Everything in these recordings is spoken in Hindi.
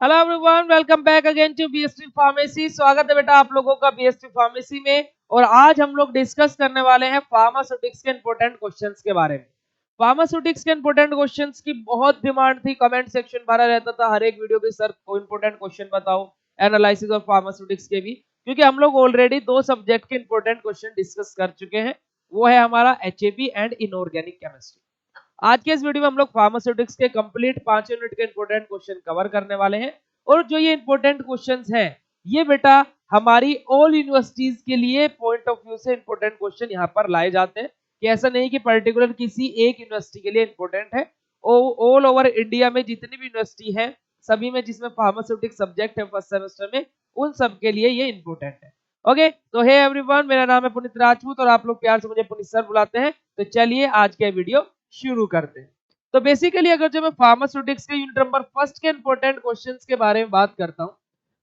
Hello everyone, welcome back again to BST pharmacy. स्वागत है बेटा आप लोगों का बीएसटी फार्मेसी में। और आज हम लोग डिस्कस करने वाले हैं फार्मास्यूटिक्स के इंपॉर्टेंट क्वेश्चंस के बारे में। फार्मास्यूटिक्स के इंपॉर्टेंट क्वेश्चंस की बहुत डिमांड थी, कमेंट सेक्शन भरा रहता था हर एक वीडियो पे, सर को इंपॉर्टेंट क्वेश्चन बताओ एनालिसिस ऑफ फार्मास्यूटिक्स के भी, क्योंकि हम लोग ऑलरेडी दो सब्जेक्ट के इंपॉर्टेंट क्वेश्चन डिस्कस कर चुके हैं। वो है हमारा एचएपी एंड इनऑर्गेनिक केमिस्ट्री। आज के इस वीडियो में हम लोग फार्मास्यूटिक्स के कंप्लीट 5 यूनिट के इंपॉर्टेंट क्वेश्चन कवर करने वाले हैं। और जो ये इंपॉर्टेंट क्वेश्चंस हैं, ये बेटा हमारी ऑल यूनिवर्सिटीज के लिए पॉइंट ऑफ व्यू से इंपॉर्टेंट क्वेश्चन यहाँ पर लाए जाते हैं, कि ऐसा नहीं कि पर्टिकुलर किसी एक यूनिवर्सिटी के लिए इंपॉर्टेंट है। ऑल ओवर इंडिया में जितनी भी यूनिवर्सिटी है, सभी में जिसमें फार्मास्यूटिक्स सब्जेक्ट है फर्स्ट सेमेस्टर में, उन सब के लिए ये इंपॉर्टेंट है। ओके, तो हे एवरीवन, मेरा नाम है पुनीत राजपूत और आप लोग प्यार से मुझे पुनीत सर बुलाते हैं। तो चलिए आज के वीडियो शुरू करते हैं। तो बेसिकली अगर जो मैं फार्मास्यूटिक्स के यूनिट नंबर फर्स्ट के इंपॉर्टेंट क्वेश्चंस के बारे में बात करता हूं,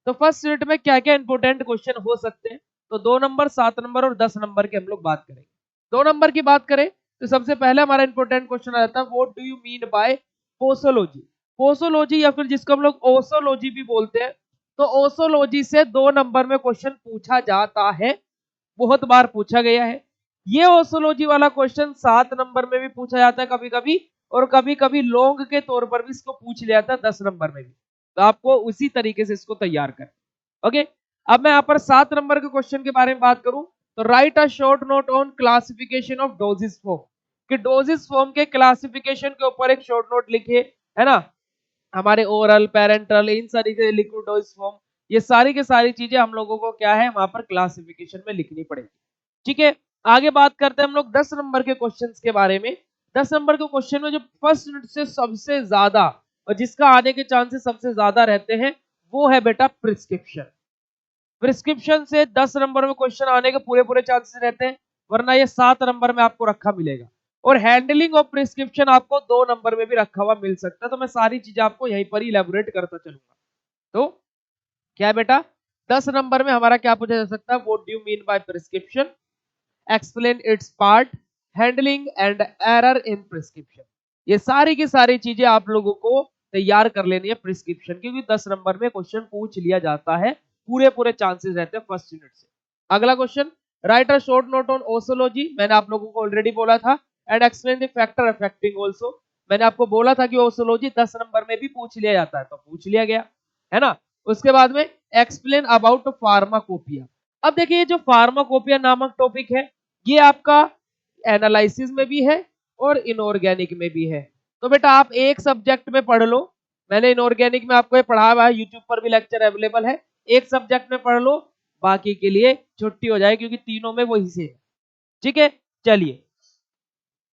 तो फर्स्ट यूनिट में क्या क्या इंपॉर्टेंट क्वेश्चन हो सकते हैं, तो 2 नंबर, 7 नंबर और 10 नंबर के हम लोग बात करेंगे। 2 नंबर की बात करें तो सबसे पहले हमारा इंपॉर्टेंट क्वेश्चन आ जाता है, what do you mean by posology. Posology या फिर जिसको हम लोग ओसोलॉजी भी बोलते हैं, तो ओसोलॉजी से 2 नंबर में क्वेश्चन पूछा जाता है, बहुत बार पूछा गया है। ये ओसोलॉजी वाला क्वेश्चन 7 नंबर में भी पूछा जाता है कभी कभी, और कभी कभी लॉन्ग के तौर पर भी इसको पूछ लिया जाता है 10 नंबर में भी। तो आपको उसी तरीके से इसको तैयार कर। ओके, अब मैं यहाँ पर 7 नंबर के क्वेश्चन के बारे में बात करूं, तो right a short note on classification of doses form, कि डोजेस फॉर्म के क्लासिफिकेशन के ऊपर एक शॉर्ट नोट लिखिए, है ना। हमारे ओरल, पेरेंटल, इन सारी के लिक्विड डोज फॉर्म, ये सारी की सारी चीजें हम लोगों को क्या है वहां पर क्लासिफिकेशन में लिखनी पड़ेगी। ठीक है, आगे बात करते हैं हम लोग 10 नंबर के क्वेश्चंस के बारे में। 10 नंबर के क्वेश्चन में जो फर्स्ट यूनिट से सबसे ज्यादा और जिसका आने के चांसेस सबसे ज्यादा रहते हैं, वो है बेटा प्रिस्क्रिप्शन। प्रिस्क्रिप्शन से 10 नंबर में क्वेश्चन आने के पूरे पूरे चांसेस रहते हैं, वरना ये 7 नंबर में आपको रखा मिलेगा। और हैंडलिंग ऑफ प्रिस्क्रिप्शन आपको 2 नंबर में भी रखा हुआ मिल सकता है, तो मैं सारी चीजें आपको यहीं पर ही इलेबोरेट करता चलूंगा। तो क्या है बेटा, 10 नंबर में हमारा क्या पूछा जा सकता है, what do you mean bye prescription, explain it's part, handling and error in prescription. ये सारी की सारी चीजें आप लोगों को तैयार कर लेनी है प्रिस्क्रिप्शन, क्योंकि 10 नंबर में क्वेश्चन पूछ लिया जाता है, पूरे पूरे चांसेस रहते हैं फर्स्ट यूनिट से। अगला question, right a short note on osology, मैंने आप लोगों को ऑलरेडी बोला था, and explain the factor affecting also, मैंने आपको बोला था कि ओसोलॉजी 10 नंबर में भी पूछ लिया जाता है, तो पूछ लिया गया, है ना। उसके बाद में एक्सप्लेन अबाउट फार्माकोपिया। अब देखिए, जो फार्माकोपिया नामक टॉपिक है, ये आपका एनालिसिस में भी है और इनऑर्गेनिक में भी है। तो बेटा आप एक सब्जेक्ट में पढ़ लो, मैंने इनऑर्गेनिक में आपको ये पढ़ा हुआ है, यूट्यूब पर भी लेक्चर अवेलेबल है, एक सब्जेक्ट में पढ़ लो, बाकी के लिए छुट्टी हो जाए, क्योंकि तीनों में वही से है। ठीक है, चलिए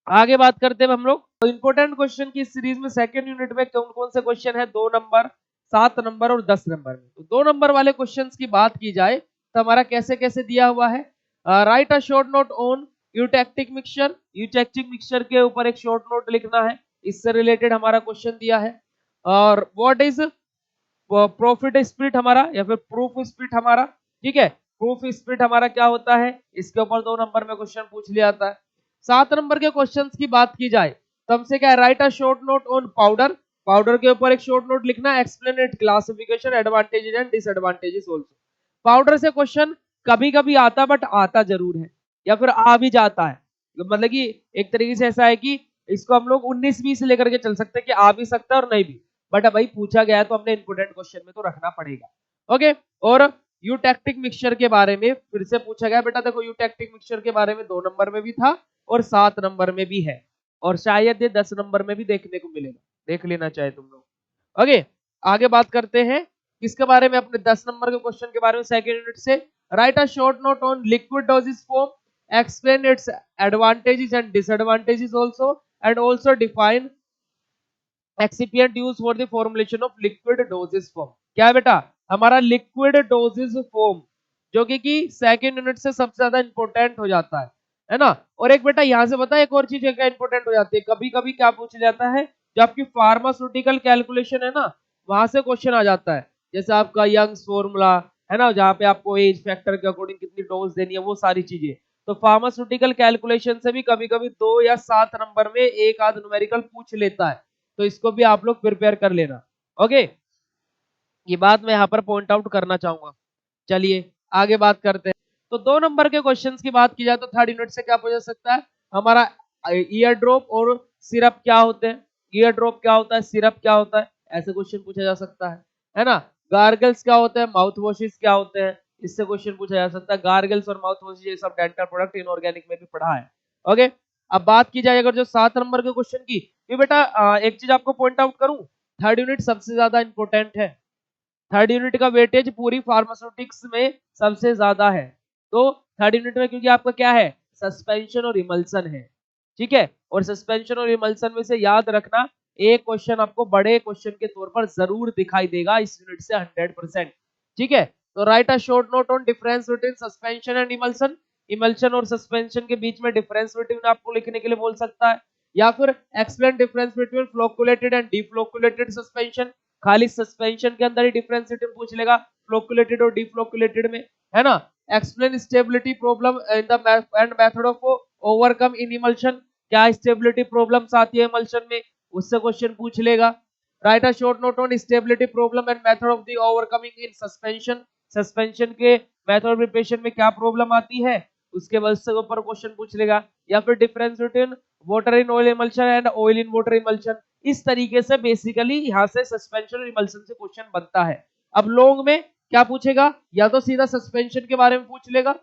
आगे बात करते हैं हम लोग। तो इंपॉर्टेंट क्वेश्चन की सीरीज में सेकंड यूनिट में कौन कौन से क्वेश्चन है, 2 नंबर, 7 नंबर और 10 नंबर में। तो 2 नंबर वाले क्वेश्चंस की बात की जाए तो हमारा कैसे कैसे दिया हुआ है, right a short note on eutectic mixture, eutectic mixture के ऊपर एक शॉर्ट नोट लिखना है, इससे रिलेटेड हमारा क्वेश्चन दिया है। और व्हाट इज प्रॉफिट स्प्लिट हमारा, या फिर प्रूफ स्प्लिट हमारा। ठीक है, प्रूफ स्प्लिट हमारा क्या होता है, इसके ऊपर 2 नंबर में क्वेश्चन पूछ लिया जाता है। 7 नंबर के क्वेश्चंस की बात की जाए तो हमसे क्या है, right a short note on powder, powder के ऊपर एक शॉर्ट नोट लिखना, explain it classification, advantages and disadvantages also. Powder से क्वेश्चन कभी कभी आता, बट आता जरूर है, या फिर आ भी जाता है, मतलब कि एक तरीके से ऐसा है कि इसको हम लोग 19-20 लेकर के चल सकते हैं, कि आ भी सकता है और नहीं भी, बट भाई पूछा गया है तो हमने इंपोर्टेंट क्वेश्चन में तो रखना पड़ेगा। ओके, और यूटेक्टिक मिक्सचर के बारे में फिर से पूछा गया, बेटा देखो यूटेक्टिक मिक्सचर के बारे में 2 नंबर में भी था और 7 नंबर में भी है, और शायद ये 10 नंबर में भी देखने को मिलेगा, देख लेना चाहे तुम लोग। ओके, आगे बात करते हैं किसके बारे में, अपने 10 नंबर के क्वेश्चन के बारे में सेकंड यूनिट से। Right a short note on liquid dosage form, explain its advantages and disadvantages also, and also define excipient use for the formulation of liquid dosage form. क्या है बेटा, हमारा लिक्विड डोजेस फॉर्म, जो कि सेकंड यूनिट से सबसे ज्यादा इंपॉर्टेंट हो जाता है ना। और एक बेटा यहां से बता, एक और चीज क्या इंपॉर्टेंट हो जाती है, कभी कभी क्या पूछ जाता है, जो आपकी फार्मास्यूटिकल कैलकुलेशन है ना, वहां से क्वेश्चन आ जाता है, जैसे आपका यंग्स फॉर्मूला है ना, जहाँ पे आपको एज फैक्टर के अकॉर्डिंग कितनी डोज देनी है, वो सारी चीजें। तो फार्मास्यूटिकल कैलकुलेशन से भी कभी कभी 2 या 7 नंबर में एक आध न्यूमेरिकल पूछ लेता है, तो इसको भी आप लोग प्रिपेयर कर लेना। ओके, ये बात मैं यहाँ पर पॉइंट आउट करना चाहूंगा। चलिए आगे बात करते हैं। तो 2 नंबर के क्वेश्चंस की बात की जाए तो थर्ड यूनिट से क्या पूछा सकता है, हमारा ईयर ड्रॉप और सिरप क्या होते हैं, ईयर ड्रॉप क्या होता है, सिरप क्या होता है, ऐसे क्वेश्चन पूछा जा सकता है ना। गार्गल्स क्या होते हैं, माउथ वॉशेस क्या होते हैं, इससे क्वेश्चन पूछा जा सकता है। गार्गल्स और माउथ वॉशेस ये सब डेंटल प्रोडक्ट इनऑर्गेनिक में भी पढ़ा है। ओके, अब बात की जाए अगर जो 7 नंबर के क्वेश्चन की, ये बेटा एक चीज आपको पॉइंट आउट करूं, थर्ड यूनिट सबसे ज्यादा इंपॉर्टेंट है। थर्ड यूनिट का वेटेज पूरी फार्मास्यूटिक्स में सबसे ज्यादा है। तो थर्ड यूनिट में क्योंकि आपका क्या है, सस्पेंशन और इमल्सन है, ठीक है। और सस्पेंशन और इमल्सन में से याद रखना एक क्वेश्चन आपको बड़े क्वेश्चन के तौर पर जरूर दिखाई देगा इस यूनिट से 100%, ठीक है। तो right a short note on difference between suspension and emulsion. Emulsion और सस्पेंशन के बीच में डिफरेंस बिटवीन आपको लिखने के लिए बोल सकता है, या फिर explain difference between flocculated and deflocculated suspension. खाली सस्पेंशन के अंदर ही डिफरेंशिएट पूछ लेगा, फ्लोकुलेटेड और डीफ्लोकुलेटेड में, है ना। Explain stability problem in the end method of overcome in emulsion. क्या स्टेबिलिटी प्रॉब्लम्स आती है इमल्शन में, उससे क्वेश्चन पूछ लेगा। Right a short note on stability problem and method of the overcoming in suspension. Suspension के मेथड प्रिपरेशन में क्या प्रॉब्लम आती है, उसके बाद से ऊपर क्वेश्चन पूछ लेगा। या फिर difference between water in oil emulsion and oil in water emulsion. इस तरीके से बेसिकली यहाँ से सस्पेंशन और इमल्सन से क्वेश्चन बनता है। अब लॉन्ग में क्या पूछेगा, या तो सीधा सस्पेंशन के बारे में पूछ लेगा,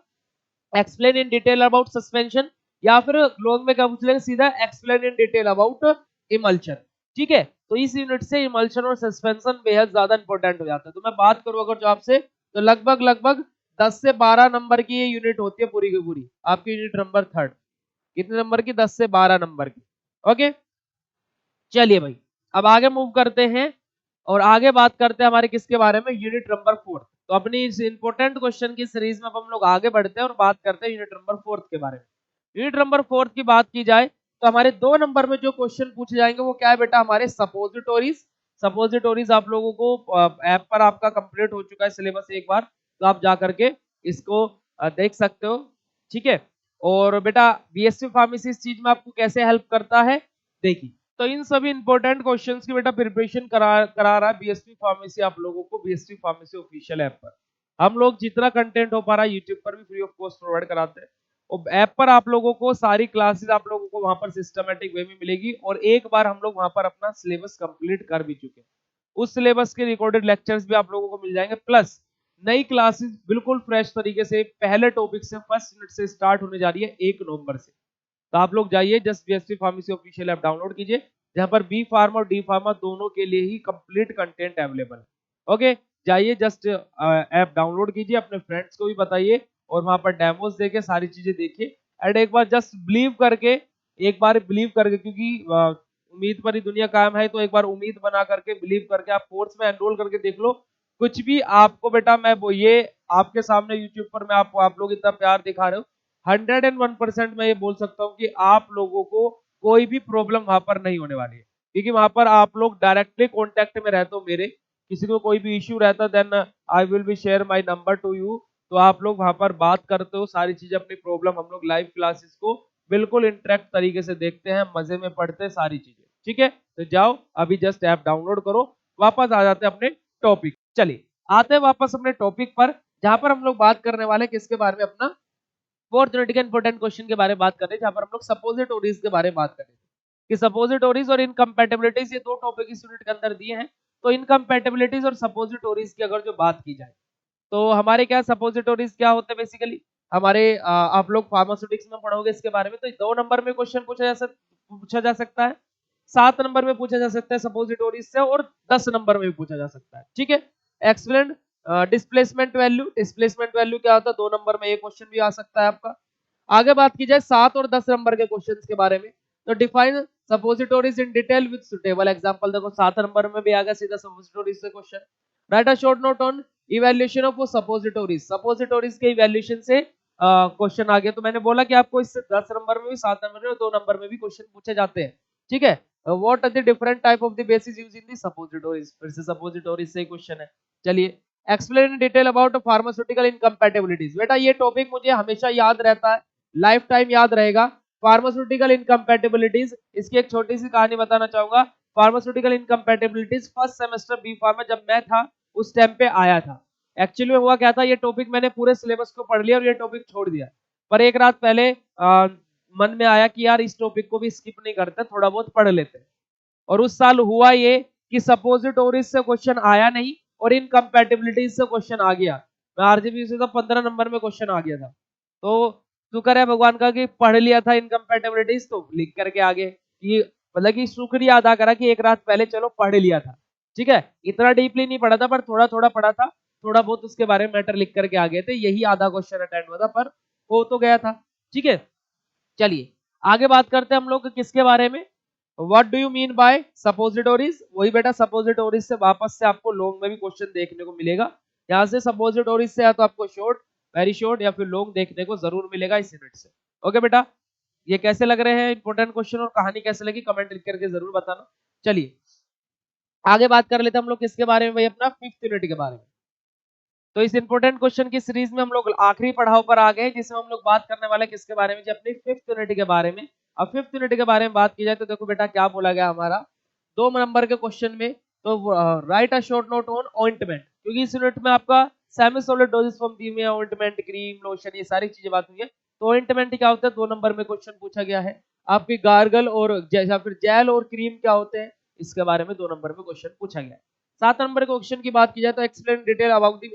explain in detail about suspension, या फिर लॉन्ग में क्या पूछ लेगा, सीधा explain in detail about emulsion, ठीक है। तो इस यूनिट से इमल्शन और सस्पेंशन बेहद ज्यादा इंपॉर्टेंट हो जाता है। तो मैं बात करूं अगर जो आपसे, तो लगभग लगभग 10 से 12 नंबर की ये यूनिट होती है पूरी की पूरी, आपकी यूनिट नंबर थर्ड। कितने नंबर की, 10 से 12 नंबर की। ओके, चलिए भाई अब आगे मूव करते हैं और आगे बात करते हैं हमारे किसके बारे में, यूनिट नंबर 4। तो अपनी इस इंपॉर्टेंट क्वेश्चन की सीरीज में अब हम लोग आगे बढ़ते हैं और बात करते हैं यूनिट नंबर 4 के बारे में। यूनिट नंबर 4 की बात की जाए तो हमारे 2 नंबर में जो क्वेश्चन पूछे जाएंगे वो क्या है बेटा, हमारे सपोजिटोरीज। सपोजिटोरीज आप लोगों को ऐप पर आपका कंप्लीट हो चुका है सिलेबस एक बार, तो आप जा करके इसको देख सकते हो, ठीक है। और बेटा बीएससी फार्मेसी इस चीज में आपको कैसे हेल्प करता है, देखिए। तो इन सभी इंपॉर्टेंट क्वेश्चंस की बेटा प्रिपरेशन करा रहा है बीएससी फार्मेसी आप लोगों को, बीएससी फार्मेसी ऑफिशियल ऐप पर। हम लोग जितना कंटेंट हो पा रहा है यूट्यूब पर भी फ्री ऑफ कॉस्ट प्रोवाइड कराते हैं, और ऐप पर आप लोगों को सारी क्लासेस आप लोगों को वहां पर सिस्टमेटिक वे में मिलेगी। और एक बार हम लोग वहां पर अपना सिलेबस कंप्लीट कर भी चुके हैं, उस सिलेबस के रिकॉर्डेड लेक्चर्स भी आप लोगों को मिल जाएंगे, प्लस नई क्लासेस बिल्कुल फ्रेश तरीके से पहले टॉपिक से फर्स्ट यूनिट से स्टार्ट होने जा रही है 1 नवंबर से। तो आप लोग जाइए just BSc pharmacy official app download कीजिए, जहां पर बी फार्मा और डी फार्मा दोनों के लिए ही कंप्लीट कंटेंट अवेलेबल है। ओके, जाइए जस्ट ऐप डाउनलोड कीजिए, अपने फ्रेंड्स को भी बताइए और वहां पर डेमोस देके सारी चीजें देखिए। एंड एक बार जस्ट बिलीव करके, एक बार बिलीव करके, क्योंकि उम्मीद पर ही दुनिया कायम है, तो एक बार उम्मीद बना करके बिलीव करके आप कोर्स में एनरोल करके देख लो। कुछ भी आपको बेटा मैं वो ये आपके सामने यूट्यूब पर मैं आपको, आप लोग इतना प्यार दिखा रहे हो, 101% मैं ये बोल सकता हूँ कि आप लोगों को कोई भी प्रॉब्लम वहां पर नहीं होने वाली है, क्योंकि वहां पर आप लोग डायरेक्टली कांटेक्ट में रहते हो मेरे। किसी को कोई भी इश्यू रहता then I will be share my number to you. तो आप लोग वहां पर बात करते हो सारी चीजें, अपनी प्रॉब्लम, हम लोग लाइव क्लासेस को बिल्कुल इंटरेक्ट तरीके से देखते हैं, मजे में पढ़ते हैं सारी चीजें, ठीक है। तो जाओ अभी जस्ट ऐप डाउनलोड करो। वापस आ जाते हैं अपने टॉपिक, चलिए आते हैं वापस अपने टॉपिक पर, जहां पर हम लोग बात करने वाले किसके बारे में, अपना फोर्थ यूनिट के इंपॉर्टेंट क्वेश्चन के बारे में बात कर रहे हैं, जहां पर हम लोग सपोजिटोरीज के बारे में बात कर रहे हैं कि सपोजिटोरीज और इनकम्पैटिबिलिटीज ये दो टॉपिक इस यूनिट के अंदर दिए हैं। तो इनकम्पैटिबिलिटीज और सपोजिटोरीज की अगर जो बात की जाए तो हमारे क्या सपोजिटोरीज क्या होते हैं बेसिकली, हमारे आप लोग फार्मास्यूटिक्स में पढ़ोगे इसके बारे में, तो 2 नंबर में क्वेश्चन पूछा जा सकता है, 7 नंबर में पूछा जा सकता है सपोजिटोरीज से, और 10 नंबर में भी पूछा जा सकता है, ठीक है। Explain displacement value. Displacement value क्या होता है, 2 नंबर में ये क्वेश्चन भी आ सकता है आपका। आगे बात की जाए 7 और 10 नंबर के क्वेश्चंस के बारे में, तो define suppositories in detail with suitable example. देखो 7 नंबर में भी आ गया सीधा सपोजिटोरीज से question. Right a short note on evaluation of suppositories. Suppositories के इवैल्यूएशन से क्वेश्चन आ गया। तो मैंने बोला कि आपको इससे 10 नंबर में भी, 7 नंबर में, 2 नंबर में भी क्वेश्चन पूछे जाते हैं, ठीक है। What are the different type of the basis used in the suppositories, फिर से सपोजिटोरीज से क्वेश्चन है। चलिए explain in detail about pharmaceutical incompatibilities. बेटा ये टॉपिक मुझे हमेशा याद रहता है, लाइफ टाइम याद रहेगा। फार्मास्यूटिकल इनकम्पैटिबिलिटीज, इसकी एक छोटी सी कहानी बताना चाहूंगा। Pharmaceutical incompatibilities first semester B pharma जब मैं था, उस टाइम पे आया था। एक्चुअली में हुआ क्या था, ये टॉपिक मैंने पूरे सिलेबस को पढ़ लिया और ये टॉपिक छोड़ दिया, पर एक रात पहले मन में आया कि यार इस टॉपिक को भी स्किप नहीं करते, थोड़ा बहुत पढ़ लेते हैं। और उस साल हुआ ये कि सपोजिटोरीज से क्वेश्चन आया नहीं और इनकम्पैटिबिलिटीज से क्वेश्चन आ गया। मैं आरजीबी से तो 15 नंबर में क्वेश्चन आ गया था। तो शुक्र है भगवान का कि पढ़ लिया था इनकम्पैटिबिलिटीज, तो लिख करके आगे कि मतलब कि शुक्रिया अदा करा कि एक रात पहले चलो पढ़ लिया था। ठीक है, इतना डीपली नहीं पढ़ा था पर थोड़ा थोड़ा पढ़ा था, थोड़ा बहुत उसके बारे में मैटर लिख करके आ गए थे। यही आधा क्वेश्चन अटेंड हुआ था पर हो तो गया था। ठीक है, चलिए आगे बात करते हैं हम लोग किसके बारे में। What do you mean by suppositories? वही बेटा, सपोजिटोरीज से वापस से आपको लॉन्ग में भी क्वेश्चन देखने को मिलेगा। यहाँ से सपोजिटोरीज से या तो आपको शॉर्ट, वेरी शॉर्ट या फिर लॉन्ग देखने को जरूर मिलेगा इस यूनिट से। ओके बेटा, ये कैसे लग रहे हैं इंपॉर्टेंट क्वेश्चन और कहानी कैसे लगी कमेंट लिख करके जरूर बताना। चलिए आगे बात कर लेते हैं हम लोग किसके बारे में भाई, अपना 5th यूनिट के बारे में। तो इस इंपॉर्टेंट क्वेश्चन की सीरीज में हम लोग आखिरी पड़ाव पर आ गए, जिसमें हम लोग बात करने वाले किसके बारे में जी, अपनी 5th यूनिट के बारे में। अब 5th यूनिट के बारे में बात की जाए तो देखो बेटा क्या बोला गया हमारा 2 नंबर के क्वेश्चन में, तो right a short note on ointment, क्योंकि इस यूनिट में आपका सेमी सॉलिड डोजेस फॉर्म दी हुई है, ऑइंटमेंट, क्रीम, लोशन, ये सारी चीजें बात हुई है। तो ऑइंटमेंट क्या होता है 2 नंबर में क्वेश्चन पूछा गया है। आपकी गार्गल और जैसा फिर जेल और क्रीम क्या होते हैं, इसके बारे में 2 नंबर में क्वेश्चन पूछा गया है। 7 नंबर के क्वेश्चन की बात की जाए तो explain detail about the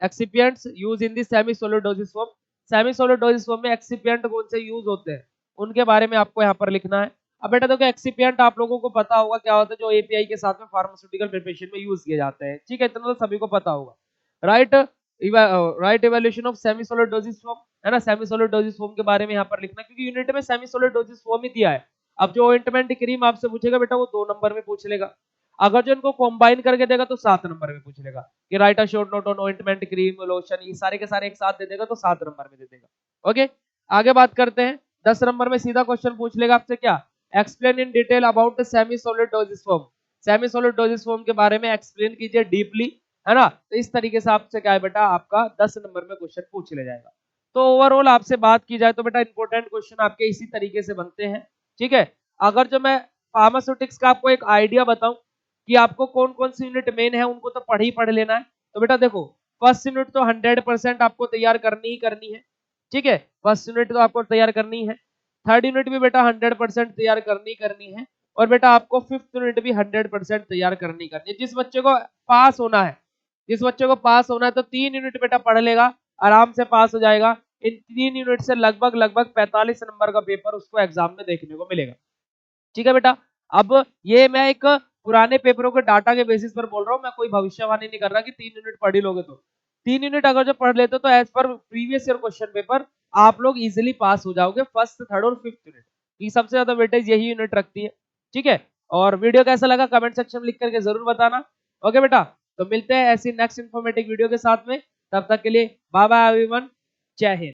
excipients use in the semi solid doses form. Semi solid doses form में एक्सिपिएंट कौन से यूज होते हैं उनके बारे में आपको यहाँ पर लिखना है। अब बेटा देखो एक्सिपिएंट आप लोगों को पता होगा क्या होता है, जो एपीआई के साथ में फार्मास्यूटिकल प्रिपरेशन में यूज किए जाते हैं। ठीक है, इतना तो सभी को पता होगा। Right right evaluation of semi solid doses form, है ना, सेमी सॉलिड डोजेस फॉर्म के बारे में यहाँ पर लिखना, क्योंकि यूनिट में सेमी सॉलिड डोजेस फॉर्म ही दिया है। अब जो ऑइंटमेंट क्रीम आपसे पूछेगा बेटा वो 2 नंबर में पूछ लेगा, अगर जो इनको कंबाइन करके देगा तो 7 नंबर में पूछ लेगा कि right a short note on ointment, cream, lotion, ये सारे के सारे एक साथ दे देगा तो 7 नंबर में दे देगा। ओके, आगे बात करते हैं 10 नंबर में सीधा क्वेश्चन पूछ लेगा आपसे क्या, explain in detail about the semi solid doses form. Semi solid doses form के बारे में एक्सप्लेन कीजिए डीपली, है ना। तो इस तरीके से आपसे क्या है बेटा, आपका 10 नंबर में क्वेश्चन पूछ ले जाएगा। तो ओवरऑल आपसे बात की जाए तो बेटा इंपॉर्टेंट क्वेश्चन आपके इसी तरीके से बनते हैं। ठीक है, अगर जो मैं फार्मास्यूटिक्स का आपको एक आइडिया बताऊं कि आपको कौन कौन सी यूनिट मेन है, उनको तो पढ़ लेना है। तो बेटा देखो फर्स्ट यूनिट तो 100% आपको तैयार करनी ही करनी है। ठीक है, फर्स्ट यूनिट तो आपको तैयार करनी है। थर्ड यूनिट भी बेटा 100% तैयार करनी है। और बेटा आपको 5th यूनिट भी 100% तैयार करनी है। जिस बच्चे को पास होना है, जिस बच्चे को पास होना है तो 3 यूनिट बेटा पढ़ लेगा, आराम से पास हो जाएगा। इन 3 यूनिट से लगभग लगभग 45 नंबर का पेपर उसको एग्जाम में देखने को मिलेगा। ठीक है बेटा, अब ये मैं एक पुराने पेपरों के डाटा के बेसिस पर बोल रहा हूँ, मैं कोई भविष्यवाणी नहीं कर रहा कि 3 यूनिट पढ़ ही लोगे। तो 3 यूनिट अगर जो पढ़ लेते हो तो as per previous year question paper आप लोग इजीली पास हो जाओगे फर्स्ट, थर्ड और 5th यूनिट। ये सबसे ज्यादा वेटेज यही यूनिट रखती है। ठीक है, और वीडियो कैसा लगा कमेंट सेक्शन में लिख करके जरूर बताना। ओके बेटा, तो मिलते हैं ऐसी नेक्स्ट इन्फॉर्मेटिव वीडियो के साथ में, तब तक के लिए बाय बाय एवरीवन, जय हिंद।